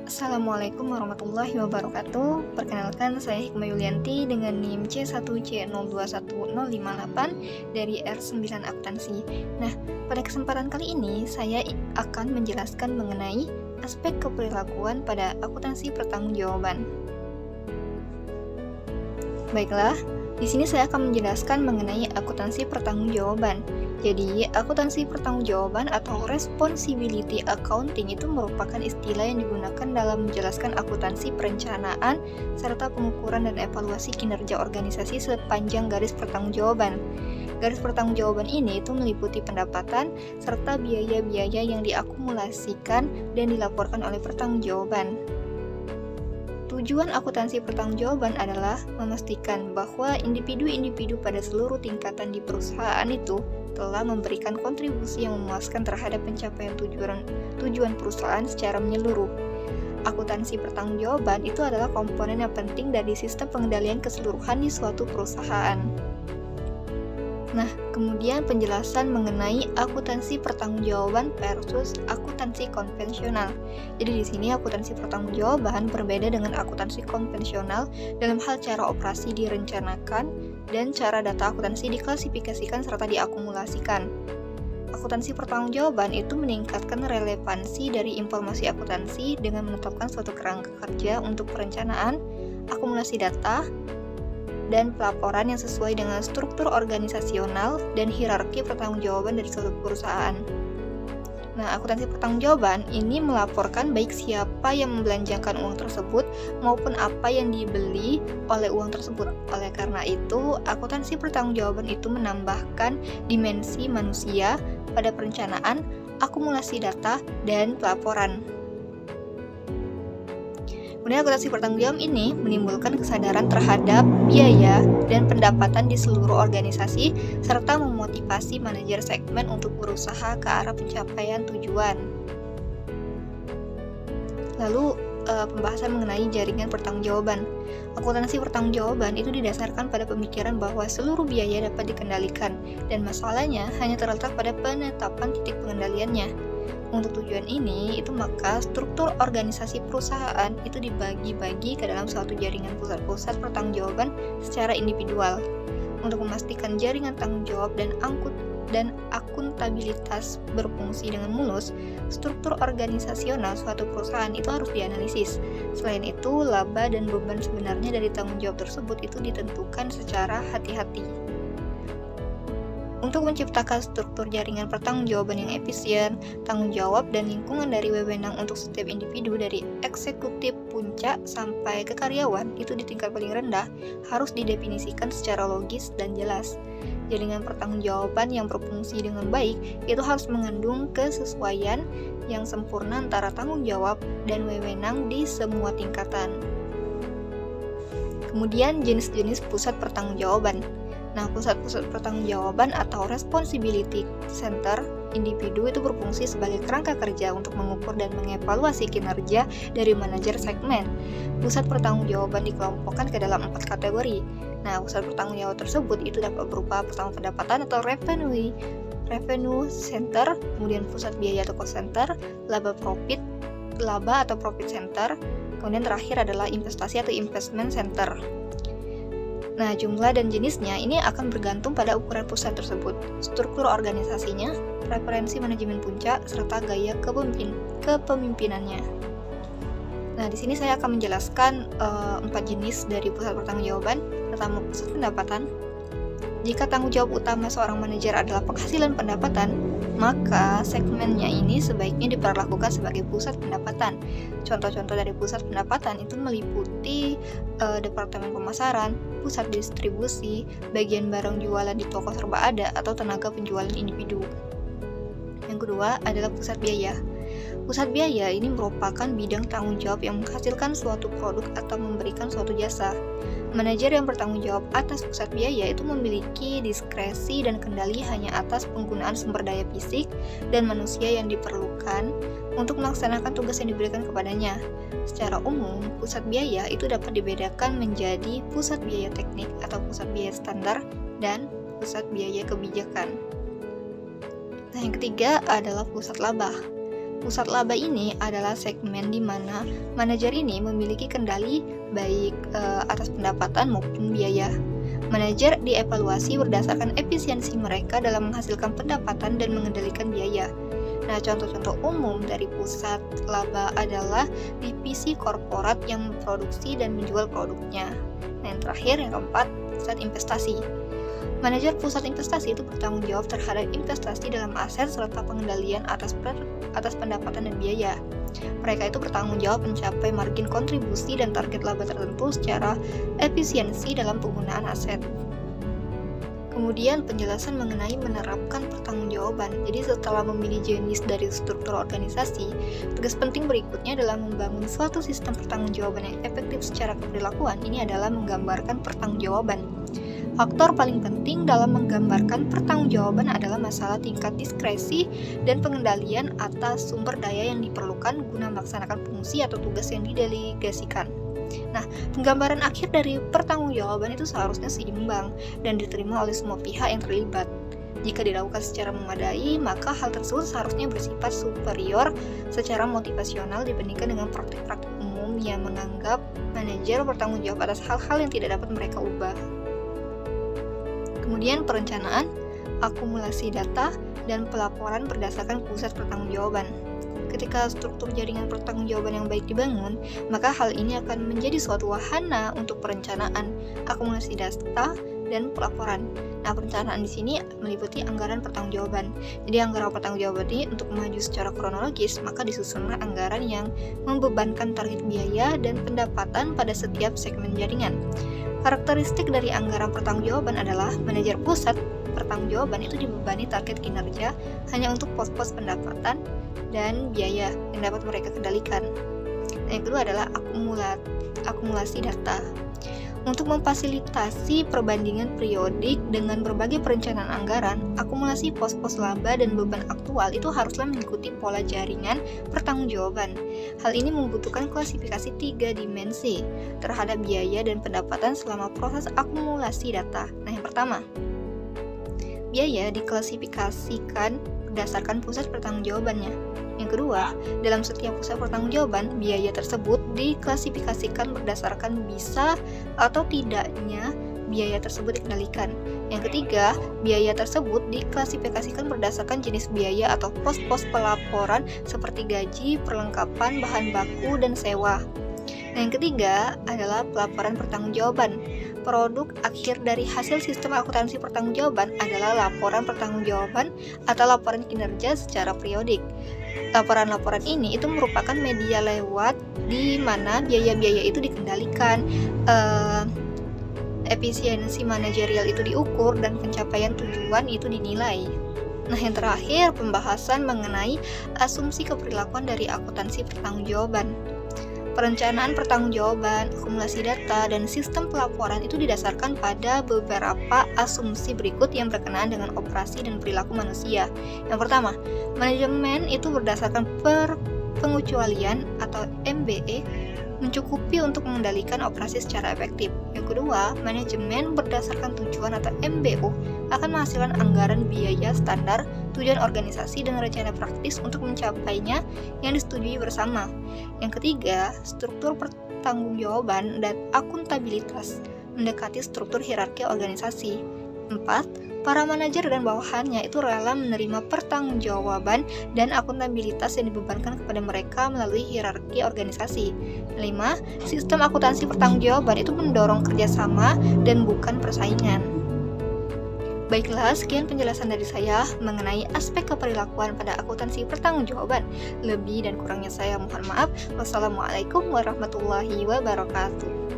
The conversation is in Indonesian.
Assalamualaikum warahmatullahi wabarakatuh. Perkenalkan, saya Hikmah Yulianti dengan NIM C1C021058 dari R9 Akuntansi. Nah, pada kesempatan kali ini saya akan menjelaskan mengenai aspek keperilakuan pada akuntansi pertanggungjawaban. Baiklah, di sini saya akan menjelaskan mengenai akuntansi pertanggungjawaban. Jadi, akuntansi pertanggungjawaban atau responsibility accounting itu merupakan istilah yang digunakan dalam menjelaskan akuntansi perencanaan serta pengukuran dan evaluasi kinerja organisasi sepanjang garis pertanggungjawaban. Garis pertanggungjawaban ini itu meliputi pendapatan serta biaya-biaya yang diakumulasikan dan dilaporkan oleh pertanggungjawaban. Tujuan akuntansi pertanggungjawaban adalah memastikan bahwa individu-individu pada seluruh tingkatan di perusahaan itu telah memberikan kontribusi yang memuaskan terhadap pencapaian tujuan perusahaan secara menyeluruh. Akuntansi pertanggungjawaban itu adalah komponen yang penting dari sistem pengendalian keseluruhan di suatu perusahaan. Nah, kemudian penjelasan mengenai akuntansi pertanggungjawaban versus akuntansi konvensional. Jadi di sini akuntansi pertanggungjawaban berbeda dengan akuntansi konvensional dalam hal cara operasi direncanakan dan cara data akuntansi diklasifikasikan serta diakumulasikan. Akuntansi pertanggungjawaban itu meningkatkan relevansi dari informasi akuntansi dengan menetapkan suatu kerangka kerja untuk perencanaan, akumulasi data, dan pelaporan yang sesuai dengan struktur organisasional dan hierarki pertanggungjawaban dari suatu perusahaan. Nah, akuntansi pertanggungjawaban ini melaporkan baik siapa yang membelanjakan uang tersebut maupun apa yang dibeli oleh uang tersebut. Oleh karena itu, akuntansi pertanggungjawaban itu menambahkan dimensi manusia pada perencanaan, akumulasi data, dan pelaporan. Kemudian akuntansi pertanggungjawaban ini menimbulkan kesadaran terhadap biaya dan pendapatan di seluruh organisasi serta memotivasi manajer segmen untuk berusaha ke arah pencapaian tujuan. Lalu pembahasan mengenai jaringan pertanggungjawaban. Akuntansi pertanggungjawaban itu didasarkan pada pemikiran bahwa seluruh biaya dapat dikendalikan dan masalahnya hanya terletak pada penetapan titik pengendaliannya. Untuk tujuan ini, itu maka struktur organisasi perusahaan itu dibagi-bagi ke dalam suatu jaringan pusat-pusat pertanggungjawaban secara individual. Untuk memastikan jaringan tanggung jawab dan akuntabilitas berfungsi dengan mulus, struktur organisasional suatu perusahaan itu harus dianalisis. Selain itu, laba dan beban sebenarnya dari tanggung jawab tersebut itu ditentukan secara hati-hati. Untuk menciptakan struktur jaringan pertanggungjawaban yang efisien, tanggung jawab dan lingkungan dari wewenang untuk setiap individu dari eksekutif puncak sampai ke karyawan itu di tingkat paling rendah harus didefinisikan secara logis dan jelas. Jaringan pertanggungjawaban yang berfungsi dengan baik itu harus mengandung kesesuaian yang sempurna antara tanggung jawab dan wewenang di semua tingkatan. Kemudian jenis-jenis pusat pertanggungjawaban. Nah, pusat-pusat pertanggungjawaban atau responsibility center individu itu berfungsi sebagai kerangka kerja untuk mengukur dan mengevaluasi kinerja dari manajer segmen. Pusat pertanggungjawaban dikelompokkan ke dalam 4 kategori. Nah, pusat pertanggungjawaban tersebut itu dapat berupa pertama pendapatan atau revenue center, kemudian pusat biaya atau cost center, laba atau profit center, kemudian terakhir adalah investasi atau investment center. Nah, jumlah dan jenisnya ini akan bergantung pada ukuran pusat tersebut, struktur organisasinya, preferensi manajemen puncak, serta gaya kepemimpinannya. Nah, di sini saya akan menjelaskan 4 jenis dari pusat pertanggungjawaban. Pertama, pusat pendapatan. Jika tanggung jawab utama seorang manajer adalah penghasilan pendapatan, maka segmennya ini sebaiknya diperlakukan sebagai pusat pendapatan. Contoh-contoh dari pusat pendapatan itu meliputi departemen pemasaran, pusat distribusi, bagian barang jualan di toko serba ada, atau tenaga penjualan individu. Yang kedua adalah pusat biaya. Pusat biaya ini merupakan bidang tanggung jawab yang menghasilkan suatu produk atau memberikan suatu jasa. Manajer yang bertanggung jawab atas pusat biaya itu memiliki diskresi dan kendali hanya atas penggunaan sumber daya fisik dan manusia yang diperlukan untuk melaksanakan tugas yang diberikan kepadanya. Secara umum, pusat biaya itu dapat dibedakan menjadi pusat biaya teknik atau pusat biaya standar dan pusat biaya kebijakan. Nah, yang ketiga adalah pusat laba. Pusat laba ini adalah segmen di mana manajer ini memiliki kendali baik atas pendapatan maupun biaya. Manajer dievaluasi berdasarkan efisiensi mereka dalam menghasilkan pendapatan dan mengendalikan biaya. Nah, contoh-contoh umum dari pusat laba adalah divisi korporat yang memproduksi dan menjual produknya. Nah, yang terakhir, yang keempat, pusat investasi. Manajer pusat investasi itu bertanggung jawab terhadap investasi dalam aset serta pengendalian atas pendapatan dan biaya. Mereka itu bertanggung jawab mencapai margin kontribusi dan target laba tertentu secara efisiensi dalam penggunaan aset. Kemudian penjelasan mengenai menerapkan pertanggungjawaban. Jadi setelah memilih jenis dari struktur organisasi, tugas penting berikutnya dalam membangun suatu sistem pertanggungjawaban yang efektif secara keperilakuan ini adalah menggambarkan pertanggungjawaban. Faktor paling penting dalam menggambarkan pertanggungjawaban adalah masalah tingkat diskresi dan pengendalian atas sumber daya yang diperlukan guna melaksanakan fungsi atau tugas yang didelegasikan. Nah, penggambaran akhir dari pertanggungjawaban itu seharusnya seimbang dan diterima oleh semua pihak yang terlibat. Jika dilakukan secara memadai, maka hal tersebut seharusnya bersifat superior secara motivasional dibandingkan dengan praktik-praktik umum yang menganggap manajer bertanggung jawab atas hal-hal yang tidak dapat mereka ubah. Kemudian perencanaan, akumulasi data, dan pelaporan berdasarkan pusat pertanggungjawaban. Ketika struktur jaringan pertanggungjawaban yang baik dibangun, maka hal ini akan menjadi suatu wahana untuk perencanaan, akumulasi data, dan pelaporan. Nah, perencanaan di sini meliputi anggaran pertanggungjawaban. Jadi anggaran pertanggungjawaban ini untuk maju secara kronologis, maka disusunlah anggaran yang membebankan target biaya dan pendapatan pada setiap segmen jaringan. Karakteristik dari anggaran pertanggungjawaban adalah manajer pusat pertanggungjawaban itu dibebani target kinerja hanya untuk pos-pos pendapatan dan biaya yang dapat mereka kendalikan. Yang kedua adalah akumulasi data. Untuk memfasilitasi perbandingan periodik dengan berbagai perencanaan anggaran, akumulasi pos-pos laba dan beban aktual itu haruslah mengikuti pola jaringan pertanggungjawaban. Hal ini membutuhkan klasifikasi 3 dimensi terhadap biaya dan pendapatan selama proses akumulasi data. Nah, yang pertama, biaya diklasifikasikan berdasarkan pusat pertanggungjawabannya. Yang kedua, dalam setiap pusat pertanggungjawaban, biaya tersebut diklasifikasikan berdasarkan bisa atau tidaknya biaya tersebut dikendalikan. Yang ketiga, biaya tersebut diklasifikasikan berdasarkan jenis biaya atau pos-pos pelaporan seperti gaji, perlengkapan, bahan baku, dan sewa. Nah, yang ketiga adalah pelaporan pertanggungjawaban. Produk akhir dari hasil sistem akuntansi pertanggungjawaban adalah laporan pertanggungjawaban atau laporan kinerja secara periodik. Laporan-laporan ini itu merupakan media lewat di mana biaya-biaya itu dikendalikan, efisiensi manajerial itu diukur, dan pencapaian tujuan itu dinilai. Nah, yang terakhir, pembahasan mengenai asumsi keperilakuan dari akuntansi pertanggungjawaban. Perencanaan pertanggungjawaban, akumulasi data, dan sistem pelaporan itu didasarkan pada beberapa asumsi berikut yang berkenaan dengan operasi dan perilaku manusia. Yang pertama, manajemen itu berdasarkan pengecualian atau MBE mencukupi untuk mengendalikan operasi secara efektif. Yang kedua, manajemen berdasarkan tujuan atau MBO akan menghasilkan anggaran biaya standar, tujuan organisasi, dan rencana praktis untuk mencapainya yang disetujui bersama. Yang ketiga, struktur pertanggungjawaban dan akuntabilitas mendekati struktur hierarki organisasi. 4. Para manajer dan bawahannya itu rela menerima pertanggungjawaban dan akuntabilitas yang dibebankan kepada mereka melalui hierarki organisasi. 5. Sistem akuntansi pertanggungjawaban itu mendorong kerjasama dan bukan persaingan. Baiklah, sekian penjelasan dari saya mengenai aspek keperilakuan pada akuntansi pertanggungjawaban. Lebih dan kurangnya saya mohon maaf. Wassalamualaikum warahmatullahi wabarakatuh.